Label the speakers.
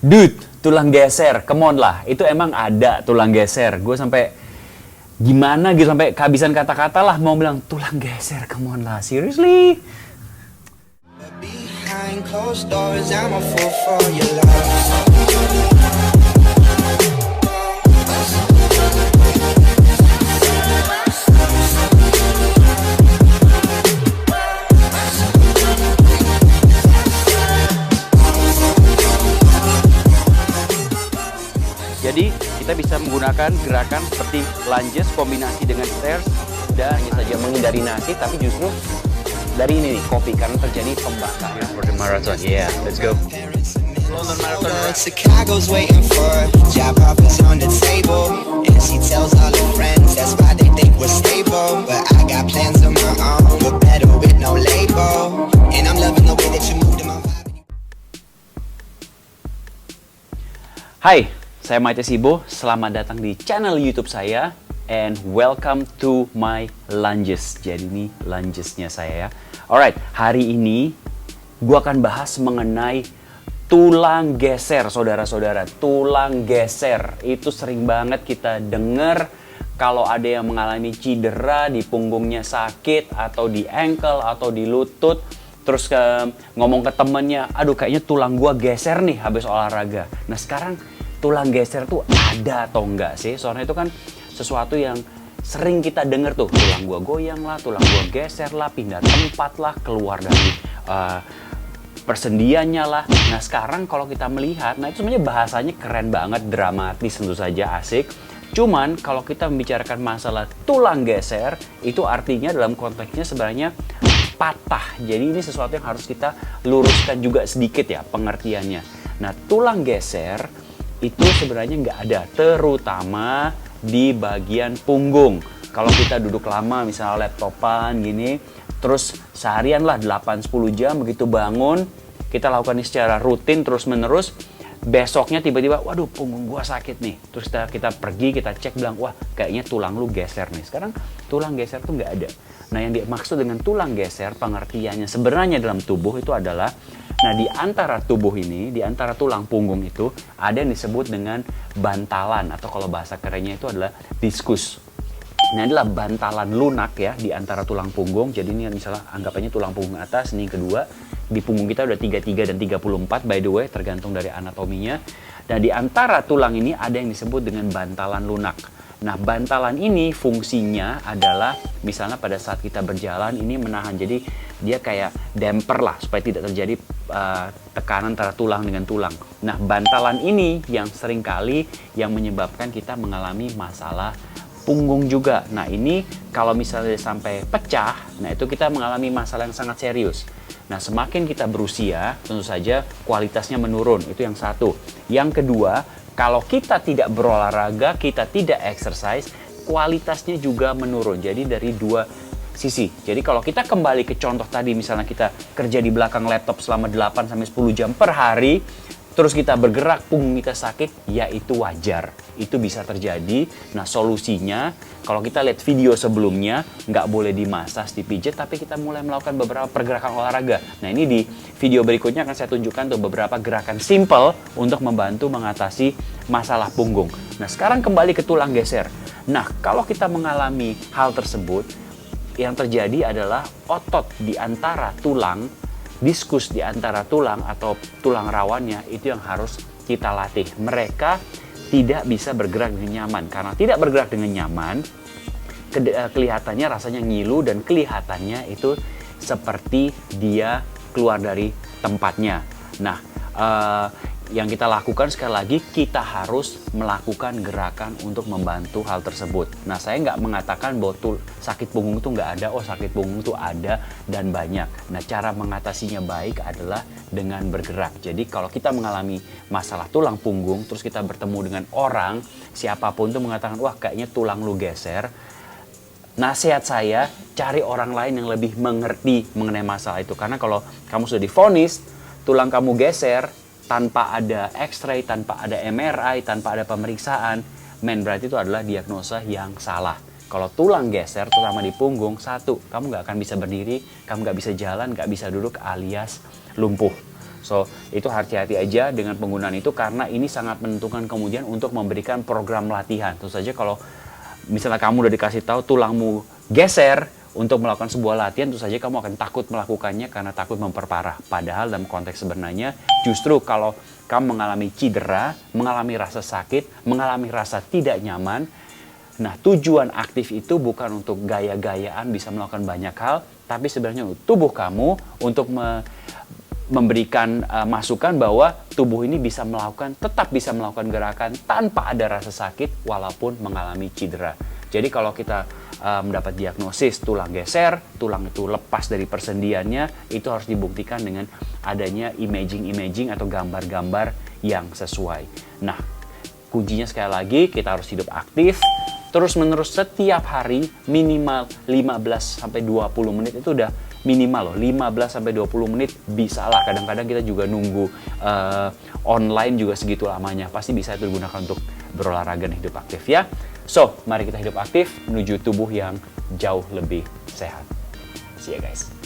Speaker 1: Dude, tulang geser, come on lah. Itu emang ada tulang geser. Gue sampai gimana gitu, sampai kehabisan kata-kata lah mau bilang tulang geser, come on lah. Seriously?
Speaker 2: Behind closed doors, I'm a fool for your love.
Speaker 1: Jadi kita bisa menggunakan gerakan seperti lunges kombinasi dengan stairs dan hanya saja menghindari nasi, tapi justru dari ini nih kopi karena terjadi pembakaran. For the marathon, yeah, let's go.
Speaker 2: London Marathon. Chicago's waiting for job offers on the table, and she tells all her friends that's why they think we're stable. But I got plans of my own, but better with no label. And I'm loving the way that you move to my vibe.
Speaker 1: Hai, saya Maite Sibo. Selamat datang di channel YouTube saya and welcome to my lunges. Jadi ini lungesnya saya ya. Alright, hari ini gua akan bahas mengenai tulang geser, saudara-saudara. Tulang geser itu sering banget kita dengar kalau ada yang mengalami cedera di punggungnya sakit atau di ankle atau di lutut, terus ngomong ke temennya, aduh kayaknya tulang gua geser nih habis olahraga. Nah sekarang tulang geser tuh ada atau enggak sih? Soalnya itu kan sesuatu yang sering kita dengar tuh, tulang gua goyang lah, tulang gua geser lah, pindah tempat lah, keluar dari persendiannya lah. Nah sekarang kalau kita melihat, nah itu sebenarnya bahasanya keren banget, dramatis tentu saja, asik. Cuman kalau kita membicarakan masalah tulang geser, itu artinya dalam konteksnya sebenarnya patah. Jadi ini sesuatu yang harus kita luruskan juga sedikit ya pengertiannya. Nah tulang geser itu sebenarnya nggak ada, terutama di bagian punggung. Kalau kita duduk lama misalnya laptopan gini, terus seharian lah 8-10 jam begitu bangun, kita lakukan ini secara rutin terus menerus, besoknya tiba-tiba waduh punggung gua sakit nih, terus kita pergi kita cek bilang wah kayaknya tulang lu geser nih. Sekarang tulang geser tuh nggak ada. Nah yang dimaksud dengan tulang geser pengertiannya sebenarnya dalam tubuh itu adalah, nah di antara tubuh ini, di antara tulang punggung itu ada yang disebut dengan bantalan atau kalau bahasa kerennya itu adalah diskus. Nah ini adalah bantalan lunak ya di antara tulang punggung. Jadi ini misalnya anggapannya tulang punggung atas, ini yang kedua. Di punggung kita udah 33 dan 34 by the way, tergantung dari anatominya. Dan di antara tulang ini ada yang disebut dengan bantalan lunak. Nah bantalan ini fungsinya adalah misalnya pada saat kita berjalan ini menahan, jadi dia kayak damper lah supaya tidak terjadi tekanan antara tulang dengan tulang. Nah bantalan ini yang seringkali yang menyebabkan kita mengalami masalah punggung juga. Nah ini kalau misalnya sampai pecah, nah itu kita mengalami masalah yang sangat serius. Nah semakin kita berusia tentu saja kualitasnya menurun, itu yang satu. Yang kedua, kalau kita tidak berolahraga, kita tidak exercise, kualitasnya juga menurun. Jadi dari dua sisi. Jadi kalau kita kembali ke contoh tadi, misalnya kita kerja di belakang laptop selama 8-10 jam per hari, terus kita bergerak, punggung kita sakit, ya itu wajar. Itu bisa terjadi. Nah solusinya, kalau kita lihat video sebelumnya, nggak boleh dimasas, dipijat, tapi kita mulai melakukan beberapa pergerakan olahraga. Nah ini di video berikutnya akan saya tunjukkan tuh beberapa gerakan simple untuk membantu mengatasi masalah punggung. Nah sekarang kembali ke tulang geser. Nah kalau kita mengalami hal tersebut, yang terjadi adalah otot di antara tulang, diskus di antara tulang atau tulang rawannya itu yang harus kita latih. Mereka tidak bisa bergerak dengan nyaman. Karena tidak bergerak dengan nyaman, kelihatannya rasanya ngilu dan kelihatannya itu seperti dia keluar dari tempatnya. Nah, yang kita lakukan sekali lagi, kita harus melakukan gerakan untuk membantu hal tersebut. Nah, saya nggak mengatakan bahwa sakit punggung itu nggak ada. Oh, sakit punggung itu ada dan banyak. Nah, cara mengatasinya baik adalah dengan bergerak. Jadi, kalau kita mengalami masalah tulang punggung, terus kita bertemu dengan orang, siapapun itu mengatakan, wah kayaknya tulang lu geser. Nasihat saya, cari orang lain yang lebih mengerti mengenai masalah itu. Karena kalau kamu sudah divonis, tulang kamu geser, tanpa ada X-ray, tanpa ada MRI, tanpa ada pemeriksaan, berarti itu adalah diagnosa yang salah. Kalau tulang geser, terutama di punggung, satu, kamu nggak akan bisa berdiri, kamu nggak bisa jalan, nggak bisa duduk alias lumpuh. So, itu hati-hati aja dengan penggunaan itu karena ini sangat menentukan kemudian untuk memberikan program latihan. Tentu saja kalau misalnya kamu udah dikasih tahu tulangmu geser untuk melakukan sebuah latihan, tentu saja kamu akan takut melakukannya karena takut memperparah. Padahal dalam konteks sebenarnya justru kalau kamu mengalami cedera, mengalami rasa sakit, mengalami rasa tidak nyaman, nah tujuan aktif itu bukan untuk gaya-gayaan bisa melakukan banyak hal, tapi sebenarnya tubuh kamu untuk memberikan masukan bahwa tubuh ini tetap bisa melakukan gerakan tanpa ada rasa sakit walaupun mengalami cedera. Jadi kalau kita mendapat diagnosis tulang geser, tulang itu lepas dari persendiannya, itu harus dibuktikan dengan adanya imaging atau gambar-gambar yang sesuai. Nah, kuncinya sekali lagi kita harus hidup aktif, terus-menerus setiap hari minimal 15-20 menit itu udah minimal loh, 15-20 menit bisa lah. Kadang-kadang kita juga nunggu online juga segitu lamanya. Pasti bisa itu digunakan untuk berolahraga dan hidup aktif ya. So, mari kita hidup aktif menuju tubuh yang jauh lebih sehat. See ya guys.